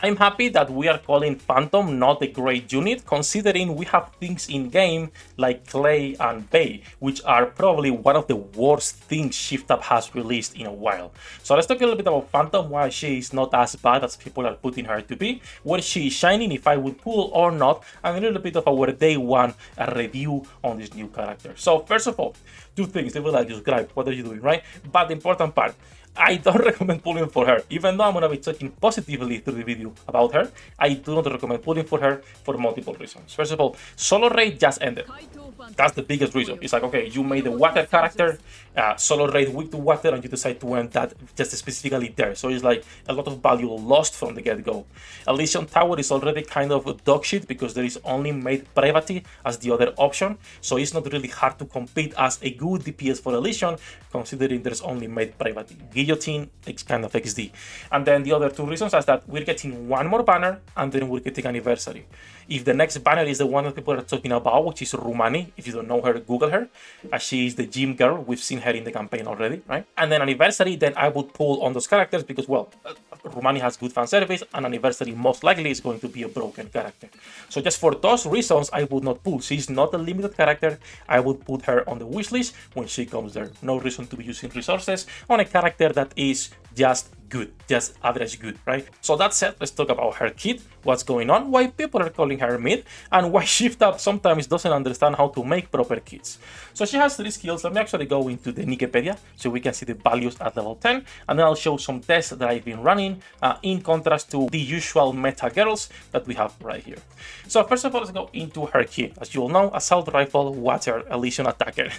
I'm happy that we are calling Phantom not a great unit, considering we have things in game like Clay and Bay, which are probably one of the worst things Shift Up has released in a while. So let's talk a little bit about Phantom, why she is not as bad as people are putting her to be, where she is shining, if I would pull or not, and a little bit of our day one review on this new character. So first of all, two things, they will like describe what are you doing, right? But the important part, I don't recommend pulling for her. Even though I'm going to be talking positively through the video about her, I do not recommend pulling for her for multiple reasons. First of all, solo raid just ended. That's the biggest reason. It's like, okay, you made a water character, solo raid weak to water, and you decide to end that just specifically there. So it's like a lot of value lost from the get-go. Elysion Tower is already kind of dog shit because there is only made privacy as the other option. So it's not really hard to compete as a good DPS for Elysion, considering there's only made privacy. Guillotine, it's kind of XD. And then the other two reasons is that we're getting one more banner and then we're getting anniversary. If the next banner is the one that people are talking about, which is Rumani, if you don't know her, Google her. She is the gym girl. We've seen her in the campaign already, right? And then anniversary, then I would pull on those characters because, well, Rumani has good fan service and anniversary most likely is going to be a broken character. So just for those reasons, I would not pull. She's not a limited character. I would put her on the wishlist when she comes there. No reason to be using resources on a character that is just good, just average good, right? So that said, let's talk about her kit, what's going on, why people are calling her mid, and why Shift Up sometimes doesn't understand how to make proper kits. So she has 3 skills. Let me actually go into the Wikipedia so we can see the values at level 10, and then I'll show some tests that I've been running in contrast to the usual meta girls that we have right here. So first of all, let's go into her kit. As you all know, Assault Rifle, Water, Elysion Attacker.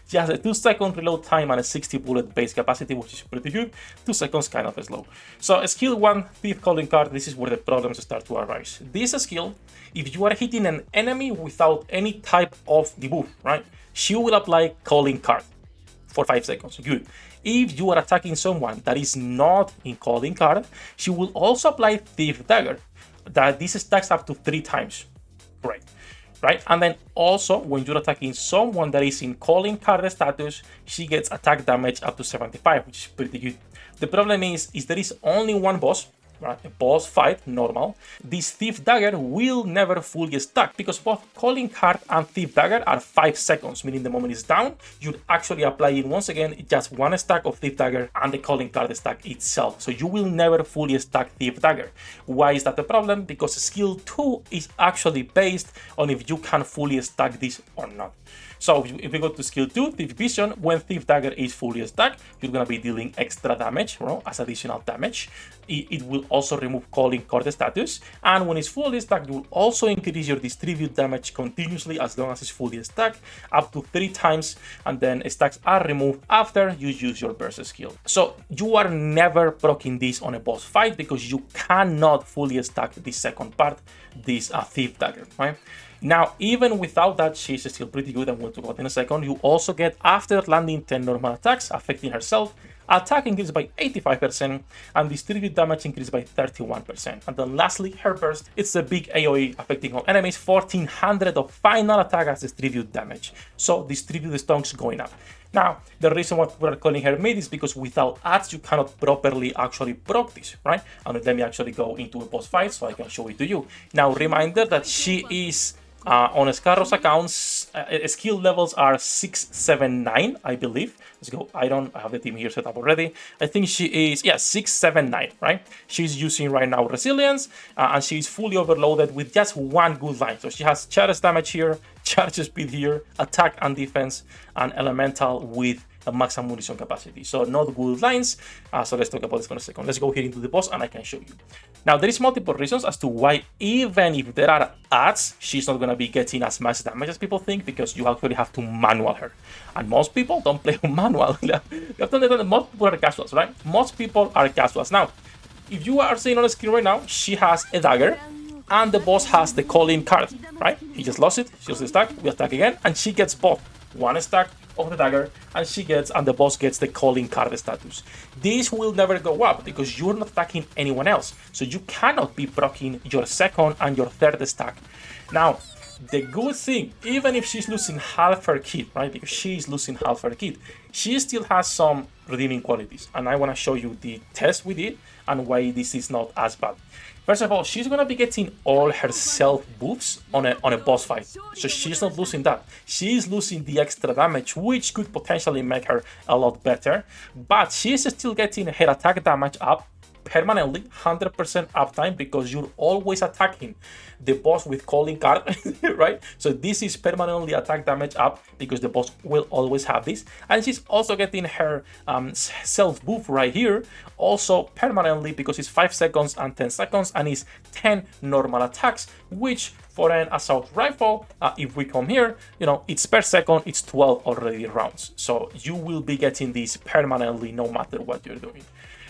She has a 2-second reload time and a 60 bullet base capacity, which is pretty good. 2 seconds kind of slow. So skill 1, Thief Calling Card, this is where the problems start to arise. This skill, if you are hitting an enemy without any type of debuff, right, she will apply Calling Card for 5 seconds, good. If you are attacking someone that is not in Calling Card, she will also apply Thief Dagger, that this stacks up to 3 times, great. Right, and then also when you're attacking someone that is in Calling Card status, she gets attack damage up to 75, which is pretty good. The problem is there is only one boss, right? A boss fight, normal. This Thief Dagger will never fully stack because both Calling Card and Thief Dagger are 5 seconds, meaning the moment it's down, you're actually applying once again just 1 stack of Thief Dagger and the Calling Card stack itself. So you will never fully stack Thief Dagger. Why is that the problem? Because skill 2 is actually based on if you can fully stack this or not. So if we go to skill 2, Thief Vision, when Thief Dagger is fully stacked, you're going to be dealing extra damage, as additional damage. It will also remove Calling Card status, and when it's fully stacked, you will also increase your distribute damage continuously as long as it's fully stacked, up to 3 times, and then stacks are removed after you use your burst skill. So you are never proccing this on a boss fight because you cannot fully stack the second part, this Thief Dagger, right? Now, even without that, she's still pretty good, and we'll talk about it in a second. You also get, after landing 10 normal attacks, affecting herself, attack increased by 85%, and distribute damage increased by 31%. And then lastly, her burst, it's a big AoE affecting all enemies, 1400 of final attack as distribute damage. So distribute stonks going up. Now, the reason why we're calling her mid is because without ads, you cannot properly actually proc this, right? And let me actually go into a boss fight so I can show it to you. Now, reminder that she is on Scarro's accounts, skill levels are 6, 7, 9, I believe. Let's go. I have the team here set up already. I think she is, 6, 7, 9, right? She's using right now Resilience, and she's fully overloaded with just 1 good line. So she has charge damage here, charge speed here, attack and defense, and elemental with a max ammunition capacity. So not good lines. So let's talk about this for a second. Let's go here into the boss and I can show you. Now there is multiple reasons as to why even if there are ads, she's not going to be getting as much damage as people think, because you actually have to manual her. And most people don't play on manual. You have to understand that most people are casuals, right? Most people are casuals. Now, if you are seeing on the screen right now, she has a dagger and the boss has the Calling Card, right? He just lost it, she lost the stack, we attack again, and she gets both 1 stack of the dagger, and the boss gets the Calling Card status. This will never go up because you're not attacking anyone else, so you cannot be proccing your second and your third stack. Now, the good thing, even if she's losing half her kit, right, because she's losing half her kit, she still has some redeeming qualities. And I want to show you the test we did and why this is not as bad. First of all, she's going to be getting all her self buffs on a boss fight. So she's not losing that. She's losing the extra damage, which could potentially make her a lot better. But she's still getting her attack damage up permanently, 100% uptime, because you're always attacking the boss with calling card, right? So this is permanently attack damage up because the boss will always have this. And she's also getting her self buff right here, also permanently, because it's 5 seconds and 10 seconds, and it's 10 normal attacks, which for an assault rifle, if we come here, you know, it's per second, it's 12 already rounds. So you will be getting this permanently no matter what you're doing.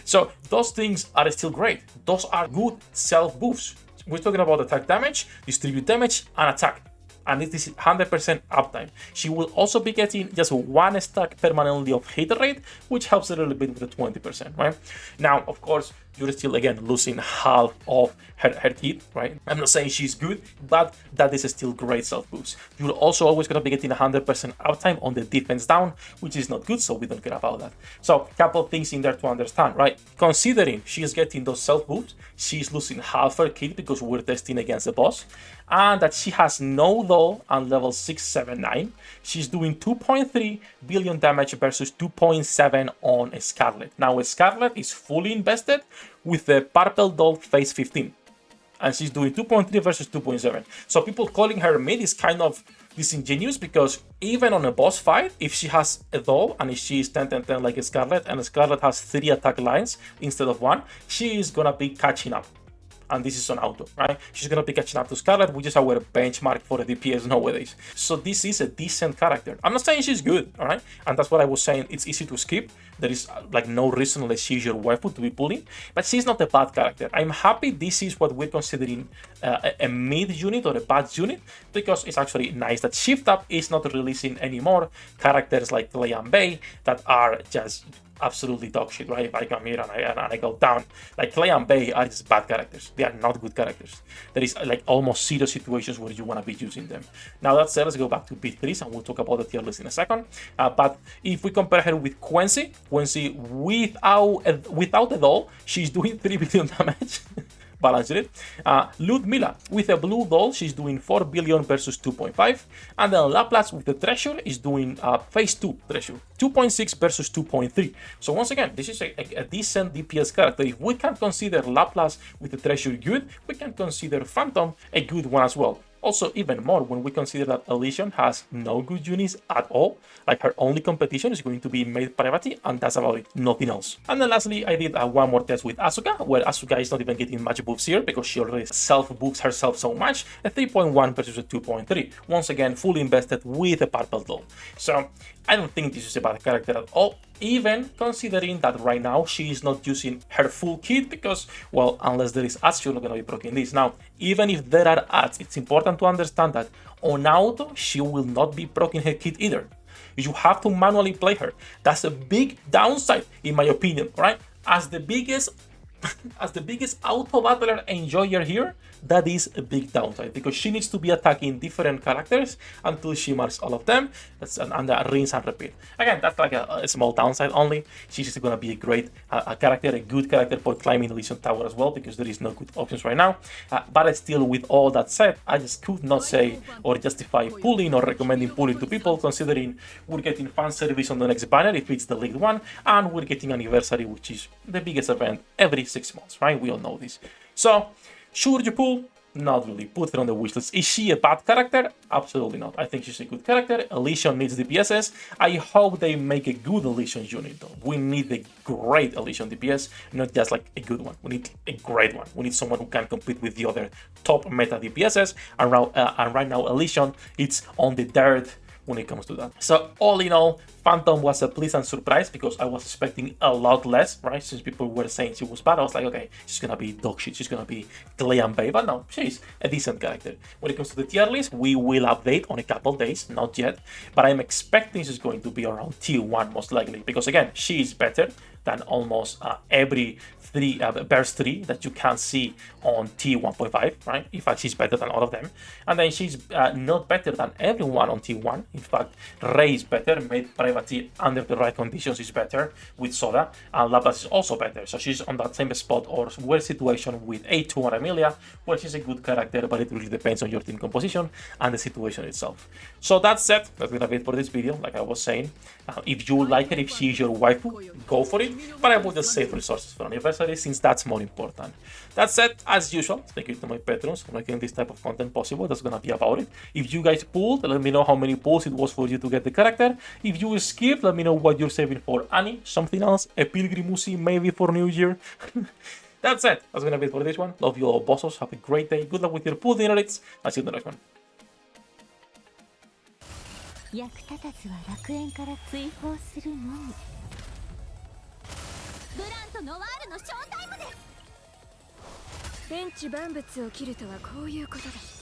So those things are still great. Those are good self buffs. We're talking about attack damage, distribute damage, and attack. And it is 100% uptime. She will also be getting just 1 stack permanently of hit rate, which helps a little bit with the 20%, right? Now, of course, you're still, again, losing half of her hit, right? I'm not saying she's good, but that is still great self-boost. You're also always going to be getting 100% uptime on the defense down, which is not good, so we don't care about that. So, a couple of things in there to understand, right? Considering she's getting those self-boosts, she's losing half her kit because we're testing against the boss, and that she has no doll on level 679. She's doing 2.3 billion damage versus 2.7 on Scarlet. Now, Scarlet is fully invested with the purple doll phase 15, and she's doing 2.3 versus 2.7. So people calling her mid is kind of disingenuous, because even on a boss fight, if she has a doll and if she is 10-10-10 like Scarlet, and Scarlet has 3 attack lines instead of 1, she is gonna be catching up. And this is on auto, right? She's gonna be catching up to Scarlet, which is our benchmark for the DPS nowadays. So this is a decent character. I'm not saying she's good, all right? And that's what I was saying. It's easy to skip. There is like no reason unless she's your waifu to be pulling, but she's not a bad character. I'm happy this is what we're considering a mid unit or a bad unit, because it's actually nice that Shift Up is not releasing anymore characters like Clay and Bay that are just absolutely dog shit, right? If I come here and I go down, like Clay and Bay are just bad characters. They are not good characters. There is like almost 0 situations where you want to be using them. Now that said, let's go back to B3s and we'll talk about the tier list in a second. But if we compare her with Quincy without the doll, she's doing 3 billion damage. Balanced it. Ludmilla with a blue doll, she's doing 4 billion versus 2.5, and then Laplace with the treasure is doing phase 2 treasure, 2.6 versus 2.3. So once again, this is a decent DPS character. If we can consider Laplace with the treasure good, we can consider Phantom a good one as well. Also, even more when we consider that Elysion has no good units at all. Like, her only competition is going to be Maid Parvati, and that's about it, nothing else. And then lastly, I did one more test with Asuka, where Asuka is not even getting much buffs here because she already self-boosts herself so much, a 3.1 versus a 2.3. Once again, fully invested with a purple doll. So, I don't think this is a bad character at all, even considering that right now she is not using her full kit because, well, unless there is ads, you're not going to be proccing this. Now, even if there are ads, it's important to understand that on auto, she will not be proccing her kit either. You have to manually play her. That's a big downside, in my opinion, right? As the biggest auto battler enjoyer here, that is a big downside because she needs to be attacking different characters until she marks all of them. That's and rinse and repeat. Again, that's like a small downside only. She's just gonna be a great character, a good character for climbing Elysion Tower as well, because there is no good options right now. But still, with all that said, I just could not say or justify pulling or recommending pulling to people, considering we're getting fan service on the next banner if it's the league one, and we're getting anniversary, which is the biggest event every 6 months, right? We all know this. So, should you pull? Not really. Put her on the wishlist. Is she a bad character? Absolutely not. I think she's a good character. Elysion needs DPSs. I hope they make a good Elysion unit though. We need a great Elysion DPS, not just like a good one. We need a great one. We need someone who can compete with the other top meta DPSs. And right now, Elysion, it's on the dirt when it comes to that. So all in all, Phantom was a pleasant surprise because I was expecting a lot less, right? Since people were saying she was bad, I was like, okay, she's gonna be dog shit, she's gonna be Clay and Bay, but no, she's a decent character. When it comes to the tier list, we will update on a couple days, not yet, but I'm expecting she's going to be around tier 1 most likely, because again, she is better than almost every burst 3 that you can see on T1.5, right? In fact, she's better than all of them. And then she's not better than everyone on T1. In fact, Ray is better, made privacy under the right conditions is better with Soda, and Laplace is also better. So she's on that same spot or well situation with A2 and Amelia, where she's a good character, but it really depends on your team composition and the situation itself. So that's it. That's gonna be it for this video, like I was saying. If you like her, if she is your waifu, go for it, but I wouldn't save resources for anniversary since that's more important. That said, as usual, thank you to my patrons for making this type of content possible. That's gonna be about it. If you guys pulled, let me know how many pulls it was for you to get the character. If you skipped, let me know what you're saving for Annie, something else, a Pilgrimusi maybe for New Year. That's it. That's gonna be it for this one. Love you all, bossos. Have a great day. Good luck with your pull dinner rates. I'll see you in the next one. 役立たずは楽園から追放するのみ。ブランとノワールのショータイムです。天地万物を切るとはこういうことだ。